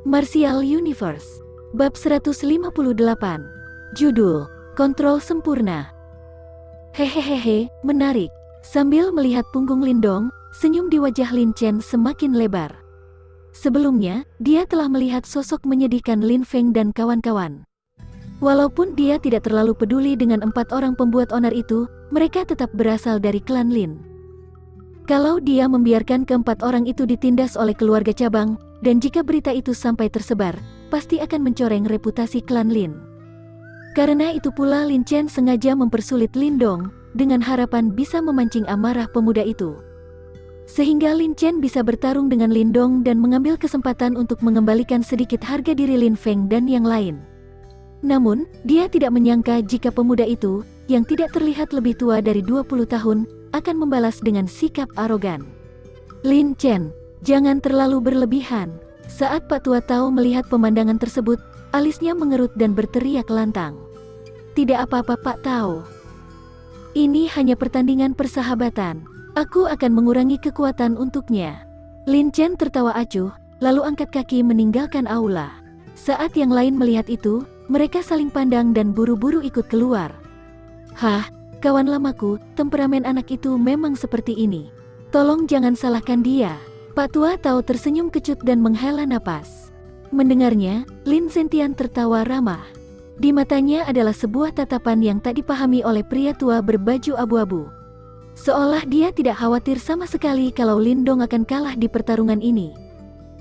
Martial Universe. Bab 158. Judul, Kontrol Sempurna. Hehehehe, menarik. Sambil melihat punggung Lindong, senyum di wajah Lin Chen semakin lebar. Sebelumnya, dia telah melihat sosok menyedihkan Lin Feng dan kawan-kawan. Walaupun dia tidak terlalu peduli dengan 4 orang pembuat onar itu, mereka tetap berasal dari klan Lin. Kalau dia membiarkan keempat orang itu ditindas oleh keluarga cabang, dan jika berita itu sampai tersebar, pasti akan mencoreng reputasi klan Lin. Karena itu pula Lin Chen sengaja mempersulit Lindong, dengan harapan bisa memancing amarah pemuda itu. Sehingga Lin Chen bisa bertarung dengan Lindong dan mengambil kesempatan untuk mengembalikan sedikit harga diri Lin Feng dan yang lain. Namun, dia tidak menyangka jika pemuda itu, yang tidak terlihat lebih tua dari 20 tahun, akan membalas dengan sikap arogan. Lin Chen, jangan terlalu berlebihan. Saat Pak Tua Tao melihat pemandangan tersebut, alisnya mengerut dan berteriak lantang. Tidak apa-apa Pak Tao. Ini hanya pertandingan persahabatan. Aku akan mengurangi kekuatan untuknya. Lin Chen tertawa acuh, lalu angkat kaki meninggalkan aula. Saat yang lain melihat itu, mereka saling pandang dan buru-buru ikut keluar. Hah, kawan lamaku, temperamen anak itu memang seperti ini. Tolong jangan salahkan dia. Pak Tua Tao tersenyum kecut dan menghela napas. Mendengarnya, Lin Zentian tertawa ramah. Di matanya adalah sebuah tatapan yang tak dipahami oleh pria tua berbaju abu-abu. Seolah dia tidak khawatir sama sekali kalau Lindong akan kalah di pertarungan ini.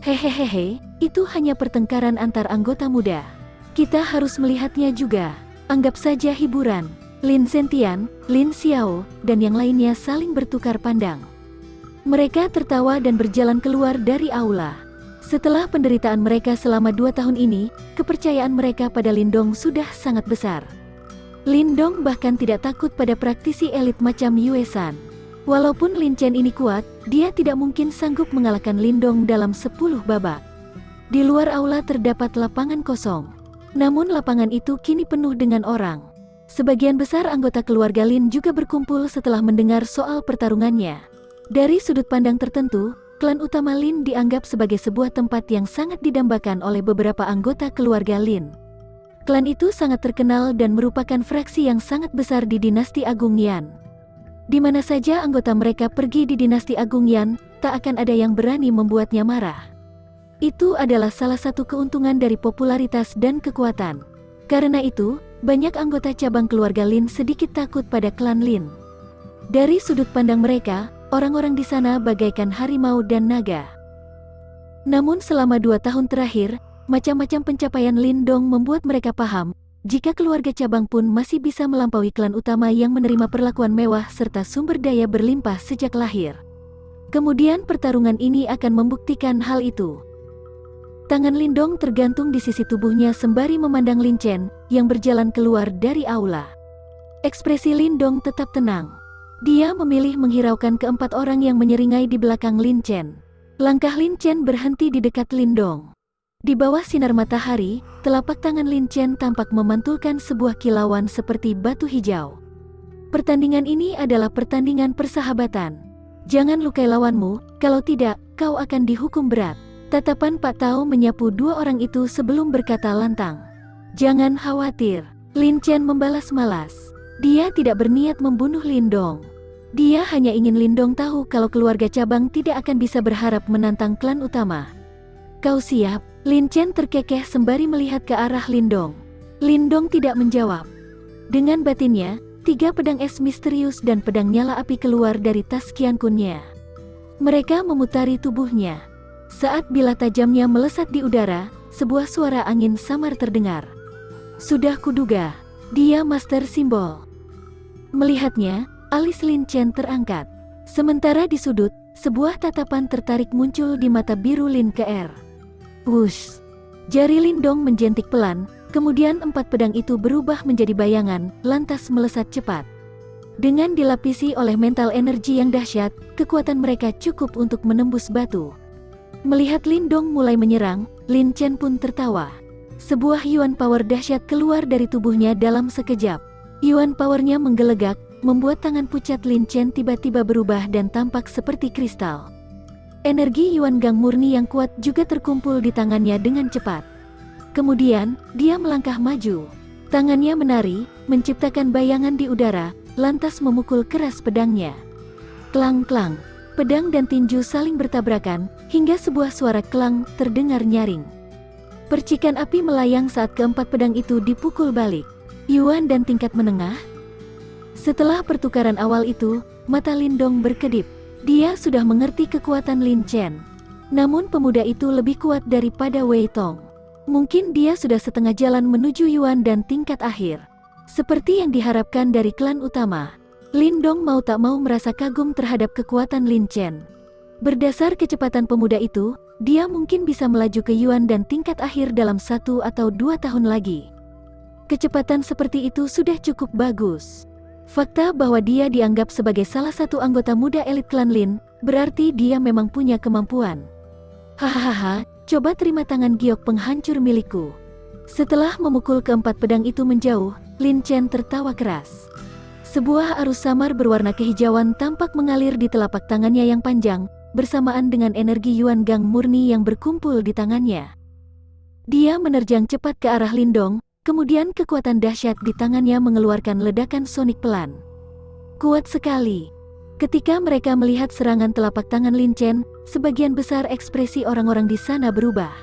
Hehehehe, itu hanya pertengkaran antar anggota muda. Kita harus melihatnya juga. Anggap saja hiburan. Lin Zentian, Lin Xiao, dan yang lainnya saling bertukar pandang. Mereka tertawa dan berjalan keluar dari aula. Setelah penderitaan mereka selama 2 tahun ini, kepercayaan mereka pada Lindong sudah sangat besar. Lindong bahkan tidak takut pada praktisi elit macam Yue San. Walaupun Lin Chen ini kuat, dia tidak mungkin sanggup mengalahkan Lindong dalam 10 babak. Di luar aula terdapat lapangan kosong. Namun lapangan itu kini penuh dengan orang. Sebagian besar anggota keluarga Lin juga berkumpul setelah mendengar soal pertarungannya. Dari sudut pandang tertentu, klan utama Lin dianggap sebagai sebuah tempat yang sangat didambakan oleh beberapa anggota keluarga Lin. Klan itu sangat terkenal dan merupakan fraksi yang sangat besar di dinasti Agung Yan. Di mana saja anggota mereka pergi di dinasti Agung Yan, tak akan ada yang berani membuatnya marah. Itu adalah salah satu keuntungan dari popularitas dan kekuatan. Karena itu, banyak anggota cabang keluarga Lin sedikit takut pada klan Lin. Dari sudut pandang mereka, orang-orang di sana bagaikan harimau dan naga. Namun selama 2 tahun terakhir, macam-macam pencapaian Lindong membuat mereka paham, jika keluarga cabang pun masih bisa melampaui klan utama yang menerima perlakuan mewah serta sumber daya berlimpah sejak lahir. Kemudian pertarungan ini akan membuktikan hal itu. Tangan Lindong tergantung di sisi tubuhnya sembari memandang Lin Chen, yang berjalan keluar dari aula. Ekspresi Lindong tetap tenang. Dia memilih menghiraukan keempat orang yang menyeringai di belakang Lin Chen. Langkah Lin Chen berhenti di dekat Lindong. Di bawah sinar matahari, telapak tangan Lin Chen tampak memantulkan sebuah kilauan seperti batu hijau. Pertandingan ini adalah pertandingan persahabatan. Jangan lukai lawanmu, kalau tidak, kau akan dihukum berat. Tatapan Pak Tao menyapu 2 orang itu sebelum berkata lantang. Jangan khawatir. Lin Chen membalas malas. Dia tidak berniat membunuh Lindong. Dia hanya ingin Lindong tahu kalau keluarga cabang tidak akan bisa berharap menantang klan utama. Kau siap? Lin Chen terkekeh sembari melihat ke arah Lindong. Lindong tidak menjawab. Dengan batinnya, 3 pedang es misterius dan pedang nyala api keluar dari tas Qian Kunnya. Mereka memutari tubuhnya. Saat bilah tajamnya melesat di udara, sebuah suara angin samar terdengar. Sudah kuduga, dia master simbol. Melihatnya, alis Lin Chen terangkat. Sementara di sudut, sebuah tatapan tertarik muncul di mata biru Lin Ke. Wush! Jari Lindong menjentik pelan, kemudian 4 pedang itu berubah menjadi bayangan, lantas melesat cepat. Dengan dilapisi oleh mental energi yang dahsyat, kekuatan mereka cukup untuk menembus batu. Melihat Lindong mulai menyerang, Lin Chen pun tertawa. Sebuah yuan power dahsyat keluar dari tubuhnya dalam sekejap. Yuan powernya menggelegak, membuat tangan pucat Lin Chen tiba-tiba berubah dan tampak seperti kristal. Energi Yuan Gang murni yang kuat juga terkumpul di tangannya dengan cepat. Kemudian, dia melangkah maju. Tangannya menari, menciptakan bayangan di udara, lantas memukul keras pedangnya. Klang-klang, pedang dan tinju saling bertabrakan, hingga sebuah suara klang terdengar nyaring. Percikan api melayang saat keempat pedang itu dipukul balik. Yuan dan tingkat menengah. Setelah pertukaran awal itu, mata Lindong berkedip. Dia sudah mengerti kekuatan Lin Chen. Namun pemuda itu lebih kuat daripada Wei Tong. Mungkin dia sudah setengah jalan menuju Yuan dan tingkat akhir. Seperti yang diharapkan dari klan utama, Lindong mau tak mau merasa kagum terhadap kekuatan Lin Chen. Berdasar kecepatan pemuda itu, dia mungkin bisa melaju ke Yuan dan tingkat akhir dalam 1 atau 2 tahun lagi. Kecepatan seperti itu sudah cukup bagus. Fakta bahwa dia dianggap sebagai salah satu anggota muda elit klan Lin, berarti dia memang punya kemampuan. Hahaha, coba terima tangan giok penghancur milikku. Setelah memukul keempat pedang itu menjauh, Lin Chen tertawa keras. Sebuah arus samar berwarna kehijauan tampak mengalir di telapak tangannya yang panjang, bersamaan dengan energi Yuan Gang murni yang berkumpul di tangannya. Dia menerjang cepat ke arah Lindong. Kemudian kekuatan dahsyat di tangannya mengeluarkan ledakan sonik pelan. Kuat sekali. Ketika mereka melihat serangan telapak tangan Lin Chen, sebagian besar ekspresi orang-orang di sana berubah.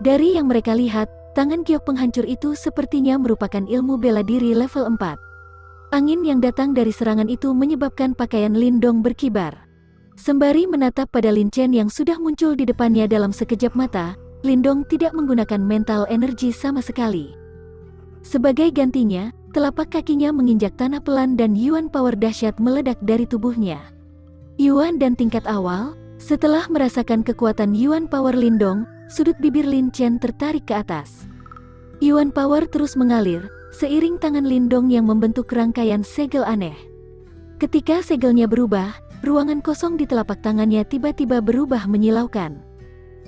Dari yang mereka lihat, tangan giok penghancur itu sepertinya merupakan ilmu bela diri level 4. Angin yang datang dari serangan itu menyebabkan pakaian Lindong berkibar. Sembari menatap pada Lin Chen yang sudah muncul di depannya dalam sekejap mata, Lindong tidak menggunakan mental energi sama sekali. Sebagai gantinya, telapak kakinya menginjak tanah pelan dan Yuan power dahsyat meledak dari tubuhnya. Yuan dan tingkat awal, setelah merasakan kekuatan Yuan power Lindong, sudut bibir Lin Chen tertarik ke atas. Yuan power terus mengalir, seiring tangan Lindong yang membentuk rangkaian segel aneh. Ketika segelnya berubah, ruangan kosong di telapak tangannya tiba-tiba berubah menyilaukan.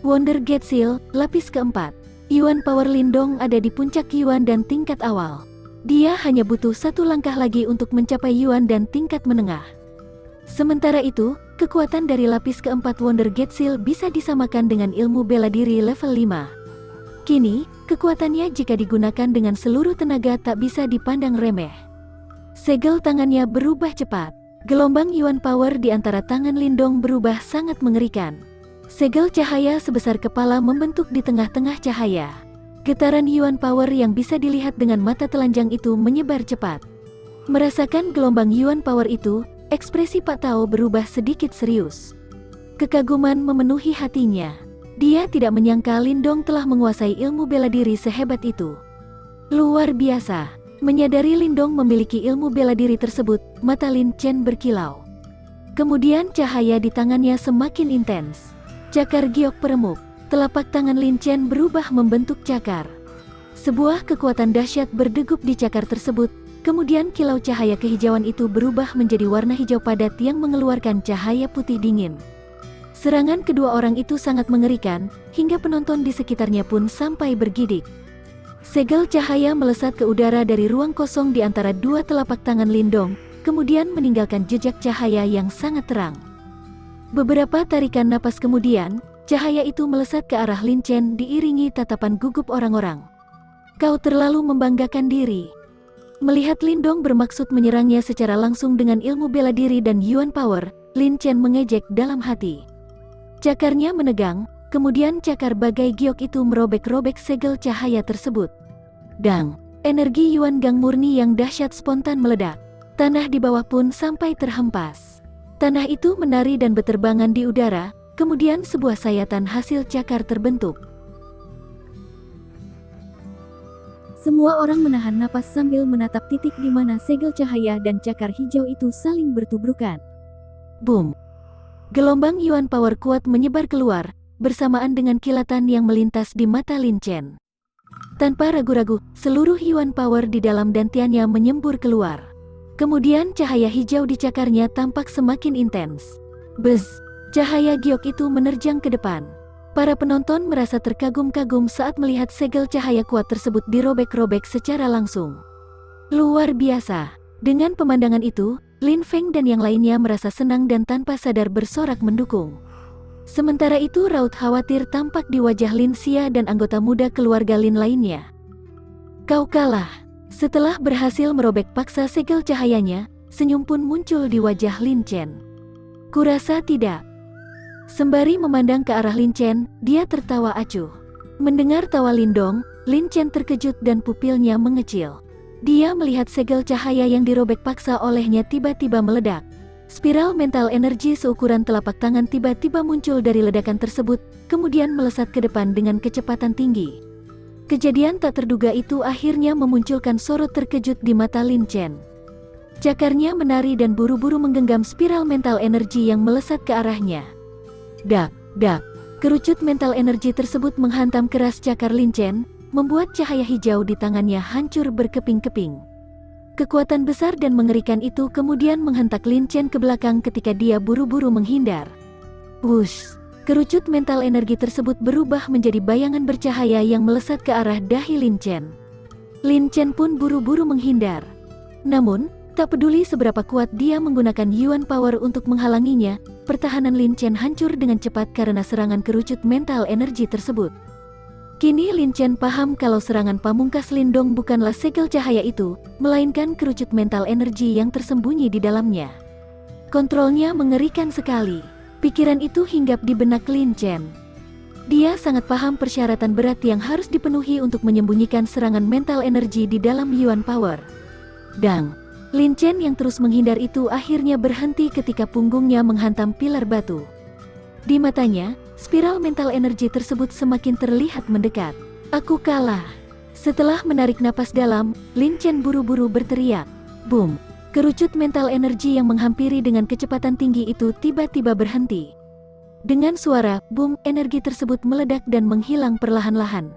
Wonder Gate Seal, lapis keempat. Yuan power Lindong ada di puncak Yuan dan tingkat awal. Dia hanya butuh satu langkah lagi untuk mencapai Yuan dan tingkat menengah. Sementara itu, kekuatan dari lapis keempat Wonder Gate Seal bisa disamakan dengan ilmu bela diri level 5. Kini, kekuatannya jika digunakan dengan seluruh tenaga tak bisa dipandang remeh. Segel tangannya berubah cepat. Gelombang Yuan power di antara tangan Lindong berubah sangat mengerikan. Segel cahaya sebesar kepala membentuk di tengah-tengah cahaya. Getaran Yuan power yang bisa dilihat dengan mata telanjang itu menyebar cepat. Merasakan gelombang Yuan power itu, ekspresi Pak Tao berubah sedikit serius. Kekaguman memenuhi hatinya. Dia tidak menyangka Lindong telah menguasai ilmu bela diri sehebat itu. Luar biasa. Menyadari Lindong memiliki ilmu bela diri tersebut, mata Lin Chen berkilau. Kemudian cahaya di tangannya semakin intens. Cakar giok peremuk, telapak tangan Lin Chen berubah membentuk cakar. Sebuah kekuatan dahsyat berdegup di cakar tersebut, kemudian kilau cahaya kehijauan itu berubah menjadi warna hijau padat yang mengeluarkan cahaya putih dingin. Serangan kedua orang itu sangat mengerikan, hingga penonton di sekitarnya pun sampai bergidik. Segel cahaya melesat ke udara dari ruang kosong di antara dua telapak tangan Lindong, kemudian meninggalkan jejak cahaya yang sangat terang. Beberapa tarikan napas kemudian, cahaya itu melesat ke arah Lin Chen diiringi tatapan gugup orang-orang. Kau terlalu membanggakan diri. Melihat Lindong bermaksud menyerangnya secara langsung dengan ilmu bela diri dan Yuan power, Lin Chen mengejek dalam hati. Cakarnya menegang, kemudian cakar bagai giok itu merobek-robek segel cahaya tersebut. Dang, energi Yuan Gang murni yang dahsyat spontan meledak. Tanah di bawah pun sampai terhempas. Tanah itu menari dan berterbangan di udara, kemudian sebuah sayatan hasil cakar terbentuk. Semua orang menahan napas sambil menatap titik di mana segel cahaya dan cakar hijau itu saling bertubrukan. Boom! Gelombang Yuan power kuat menyebar keluar, bersamaan dengan kilatan yang melintas di mata Lin Chen. Tanpa ragu-ragu, seluruh Yuan power di dalam dantiannya menyembur keluar. Kemudian cahaya hijau di cakarnya tampak semakin intens. Buzz! Cahaya giok itu menerjang ke depan. Para penonton merasa terkagum-kagum saat melihat segel cahaya kuat tersebut dirobek-robek secara langsung. Luar biasa! Dengan pemandangan itu, Lin Feng dan yang lainnya merasa senang dan tanpa sadar bersorak mendukung. Sementara itu raut khawatir tampak di wajah Lin Xia dan anggota muda keluarga Lin lainnya. Kau kalah. Setelah berhasil merobek paksa segel cahayanya, senyum pun muncul di wajah Lin Chen. Kurasa tidak. Sembari memandang ke arah Lin Chen, dia tertawa acuh. Mendengar tawa Lindong, Lin Chen terkejut dan pupilnya mengecil. Dia melihat segel cahaya yang dirobek paksa olehnya tiba-tiba meledak. Spiral mental energi seukuran telapak tangan tiba-tiba muncul dari ledakan tersebut, kemudian melesat ke depan dengan kecepatan tinggi. Kejadian tak terduga itu akhirnya memunculkan sorot terkejut di mata Lin Chen. Cakarnya menari dan buru-buru menggenggam spiral mental energi yang melesat ke arahnya. Dak, dak. Kerucut mental energi tersebut menghantam keras cakar Lin Chen, membuat cahaya hijau di tangannya hancur berkeping-keping. Kekuatan besar dan mengerikan itu kemudian menghentak Lin Chen ke belakang ketika dia buru-buru menghindar. Wush! Kerucut mental energi tersebut berubah menjadi bayangan bercahaya yang melesat ke arah dahi Lin Chen. Lin Chen pun buru-buru menghindar. Namun, tak peduli seberapa kuat dia menggunakan Yuan Power untuk menghalanginya, pertahanan Lin Chen hancur dengan cepat karena serangan kerucut mental energi tersebut. Kini Lin Chen paham kalau serangan pamungkas Lindong bukanlah segel cahaya itu, melainkan kerucut mental energi yang tersembunyi di dalamnya. Kontrolnya mengerikan sekali. Pikiran itu hinggap di benak Lin Chen. Dia sangat paham persyaratan berat yang harus dipenuhi untuk menyembunyikan serangan mental energi di dalam Yuan Power. Dang! Lin Chen yang terus menghindar itu akhirnya berhenti ketika punggungnya menghantam pilar batu. Di matanya, spiral mental energi tersebut semakin terlihat mendekat. Aku kalah. Setelah menarik napas dalam, Lin Chen buru-buru berteriak. Boom! Kerucut mental energi yang menghampiri dengan kecepatan tinggi itu tiba-tiba berhenti. Dengan suara boom, energi tersebut meledak dan menghilang perlahan-lahan.